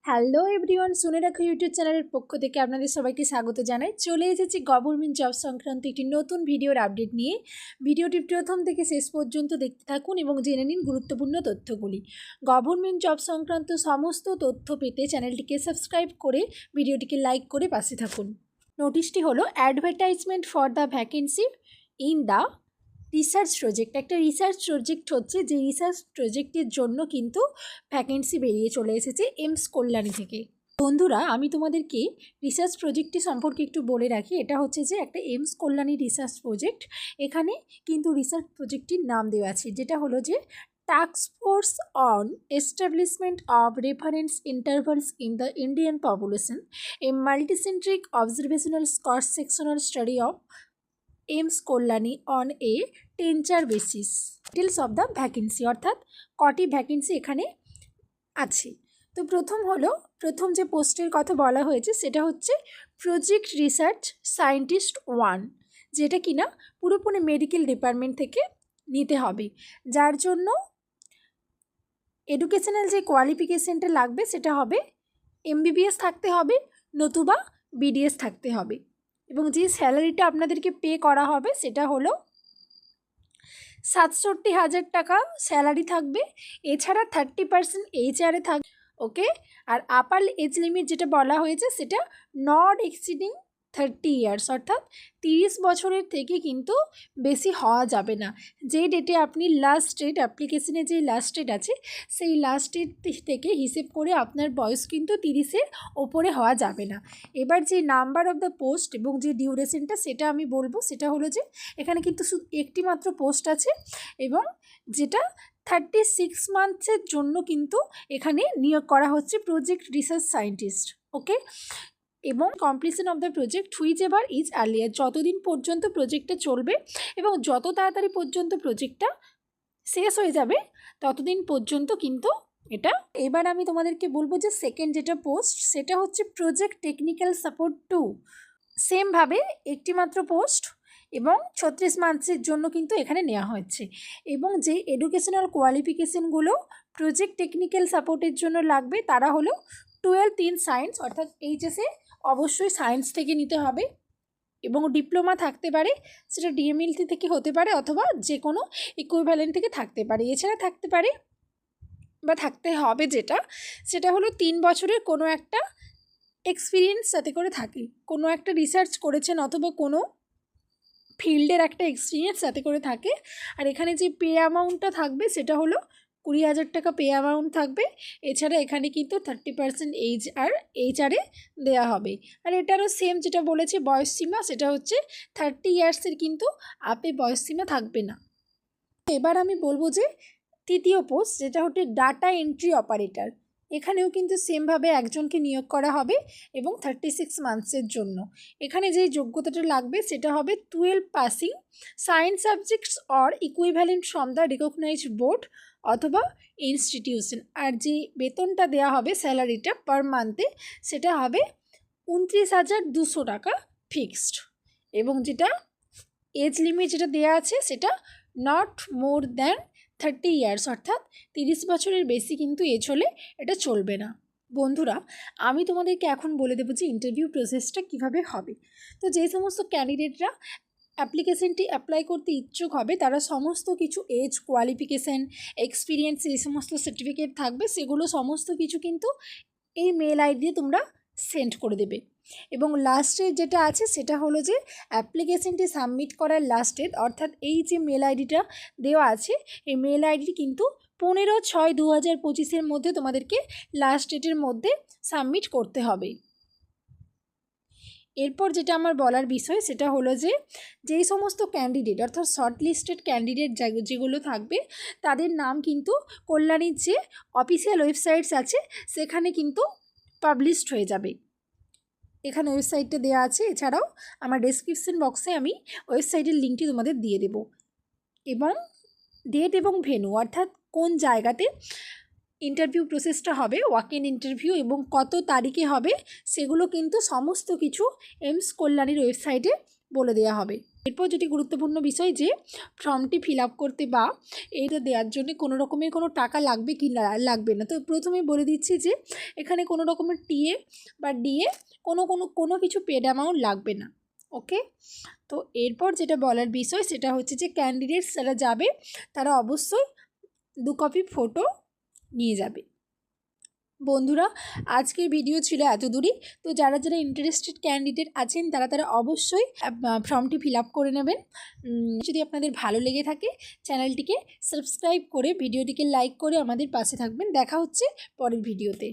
Hello everyone, শুনে রাখো YouTube চ্যানেলের পক্ষ থেকে আপনাদের সবাইকে স্বাগত জানাই। চলে এসেছি গভর্নমেন্ট জব সংক্রান্ত একটি নতুন ভিডিওর আপডেট নিয়ে। ভিডিওটি প্রথম থেকে শেষ পর্যন্ত দেখতে থাকুন এবং জেনে নিন গুরুত্বপূর্ণ তথ্যগুলি। গভর্নমেন্ট জব সংক্রান্ত সমস্ত তথ্য পেতে চ্যানেলটিকে সাবস্ক্রাইব করে ভিডিওটিকে লাইক করে পাশে থাকুন। নোটিশটি হলো advertisement for the vacancy in the research project. একটা রিসার্চ প্রজেক্ট হচ্ছে, যে রিসার্চ প্রজেক্টের জন্য কিন্তু ভ্যাকেন্সি বেরিয়ে চলে এসেছে এইমস কল্যাণী থেকে। বন্ধুরা, আমি তোমাদেরকে রিসার্চ প্রজেক্টটি সম্পর্কে একটু বলে রাখি। এটা হচ্ছে যে একটা এইমস কল্যাণী রিসার্চ প্রজেক্ট। এখানে কিন্তু রিসার্চ প্রজেক্টটির নাম দেওয়া আছে, যেটা হলো যে task force on establishment of reference intervals in the Indian population, a multicentric observational cross sectional study of AIIMS Kalyani on a tenure basis. Details of the vacancy, অর্থাৎ কটি ভ্যাকেন্সি এখানে আছে। তো প্রথম যে পোস্টের কথা বলা হয়েছে সেটা হচ্ছে প্রজেক্ট রিসার্চ সায়েন্টিস্ট 1, যেটা কিনা পুরোপুরি মেডিকেল ডিপার্টমেন্ট থেকে নিতে হবে, যার জন্য এডুকেশনাল যে কোয়ালিফিকেশনটা লাগবে সেটা হবে MBBS থাকতে হবে, নতুবা BDS থাকতে হবে। এবং যে স্যালারিটা আপনাদেরকে পে করা হবে সেটা হলো 67,000 টাকা স্যালারি থাকবে। এছাড়া 30% HR থাকবে। ওকে, আর আপার এজ লিমিট যেটা বলা হয়েছে সেটা নট এক্সিডিং 30 ইয়ার্স, অর্থাৎ 30 বছরের থেকে কিন্তু বেশি হওয়া যাবে না। যে ডেটে আপনি লাস্ট ডেট অ্যাপ্লিকেশনে যে লাস্ট ডেট আছে সেই লাস্ট ডেট থেকে হিসেব করে আপনার বয়স কিন্তু 30-এর ওপরে হওয়া যাবে না। এবার যে নাম্বার অফ দ্য পোস্ট এবং যে ডিউরেশনটা সেটা আমি বলবো। সেটা হলো যে এখানে কিন্তু শুধু একটি মাত্র পোস্ট আছে এবং যেটা 36 মান্থসের জন্য কিন্তু এখানে নিয়োগ করা হচ্ছে প্রজেক্ট রিসার্চ সায়েন্টিস্ট। ওকে, এবং completion of the project whichever is earlier, যতদিন পর্যন্ত প্রজেক্টটা চলবে এবং যত তাড়াতাড়ি পর্যন্ত প্রজেক্টটা শেষ হয়ে যাবে ততদিন পর্যন্ত কিন্তু এটা। এবার আমি তোমাদেরকে বলবো যে সেকেন্ড যেটা পোস্ট সেটা হচ্ছে প্রজেক্ট টেকনিক্যাল সাপোর্ট 2। সেমভাবে একটি মাত্র পোস্ট এবং 36 মান্থসের জন্য কিন্তু এখানে নেওয়া হচ্ছে। এবং যে এডুকেশনাল কোয়ালিফিকেশনগুলো প্রজেক্ট টেকনিক্যাল সাপোর্টের জন্য লাগবে তারা হলো 12 ইন সায়েন্স, অর্থাৎ HSে অবশ্যই সায়েন্স থেকে নিতে হবে এবং ডিপ্লোমা থাকতে পারে, সেটা DMLT থেকে হতে পারে অথবা যে কোনো ইকুইভ্যালেন্ট থেকে থাকতে পারে। এছাড়া থাকতে পারে বা থাকতে হবে সেটা হলো 3 বছরের কোনো একটা এক্সপিরিয়েন্স যাতে করে থাকে, কোনো একটা রিসার্চ করেছেন অথবা কোনো ফিল্ডের একটা এক্সপিরিয়েন্স যাতে করে থাকে। আর এখানে যে পে অ্যামাউন্টটা থাকবে সেটা হলো 20,000 টাকা পে অ্যামাউন্ট থাকবে। এছাড়া এখানে কিন্তু 30% HR-এ দেওয়া হবে। আর এটারও সেম যেটা বলেছে বয়সসীমা, সেটা হচ্ছে 30 ইয়ার্সের কিন্তু আপে বয়সসীমা থাকবে না। এবার আমি বলবো যে তৃতীয় পোস্ট যেটা হচ্ছে ডাটা এন্ট্রি অপারেটর। এখানেও কিন্তু সেমভাবে একজনকে নিয়োগ করা হবে এবং 36 মান্থসের জন্য। এখানে যে যোগ্যতাটা লাগবে সেটা হবে 12 passing science subjects or equivalent from the recognised board অথবা ইনস্টিটিউশন। আর যে বেতনটা দেওয়া হবে স্যালারিটা পার মান্থে সেটা হবে 29,200 টাকা ফিক্সড। এবং যেটা এজ লিমিট যেটা দেওয়া আছে সেটা নট মোর দ্যান 30 ইয়ার্স, অর্থাৎ 30 বছরের বেশি কিন্তু এজ হলে এটা চলবে না। বন্ধুরা, আমি তোমাদেরকে এখন বলে দেবো যে ইন্টারভিউ প্রসেসটা কিভাবে হবে। তো যে সমস্ত ক্যান্ডিডেটরা অ্যাপ্লিকেশনটি অ্যাপ্লাই করতে ইচ্ছুক হবে তারা সমস্ত কিছু এজ, কোয়ালিফিকেশান, এক্সপিরিয়েন্স, এই সমস্ত সার্টিফিকেট থাকবে সেগুলো সমস্ত কিছু কিন্তু এই মেল আইডি দিয়ে তোমরা সেন্ড করে দেবে। এবং লাস্ট ডেট যেটা আছে সেটা হলো যে অ্যাপ্লিকেশনটি সাবমিট করার লাস্ট ডেট, অর্থাৎ এই যে মেল আইডিটা দেওয়া আছে এই মেল আইডি কিন্তু 15/6/2025-এর মধ্যে তোমাদেরকে লাস্ট ডেটের মধ্যে সাবমিট করতে হবে। এরপর যেটা আমার বলার বিষয় সেটা হলো যে যেই সমস্ত ক্যান্ডিডেট অর্থাৎ শর্টলিস্টেড ক্যান্ডিডেট যেগুলো থাকবে তাদের নাম কিন্তু কল্যাণীর যে অফিসিয়াল ওয়েবসাইটস আছে সেখানে কিন্তু পাবলিশড হয়ে যাবে। এখানে ওয়েবসাইটটা দেওয়া আছে, এছাড়াও আমার ডেসক্রিপশন বক্সে আমি ওয়েবসাইটের লিঙ্কটি তোমাদের দিয়ে দেব। এবং ডেট এবং ভেন্যু, অর্থাৎ কোন জায়গাতে ইন্টারভিউ প্রসেসটা হবে, ওয়াক ইন ইন্টারভিউ, এবং কত তারিখে হবে সেগুলো কিন্তু সমস্ত কিছু এইমস কল্যাণীর ওয়েবসাইটে বলে দেওয়া হবে। এরপর যেটি গুরুত্বপূর্ণ বিষয় যে ফর্মটি ফিল আপ করতে বা এইটা দেওয়ার জন্য কোনো রকমের কোনো টাকা লাগবে কি লাগবে না। তো প্রথমেই বলে দিচ্ছি যে এখানে কোনো রকমের টিএ বা ডিএ কোনো কিছু পেড অ্যামাউন্ট লাগবে না। ওকে, তো এরপর যেটা বলার বিষয় সেটা হচ্ছে যে ক্যান্ডিডেটস যারা যাবে তারা অবশ্যই 2 কপি ফটো নিয়ে যাবে। বন্ধুরা, আজকের ভিডিও ছিল এত দূরই। তো যারা ইন্টারেস্টেড ক্যান্ডিডেট আছেন তারা অবশ্যই ফর্মটি ফিল আপ করে নেবেন। যদি আপনাদের ভালো লেগে থাকে চ্যানেলটিকে সাবস্ক্রাইব করে ভিডিওটিকে লাইক করে আমাদের পাশে থাকবেন। দেখা হচ্ছে পরের ভিডিওতে।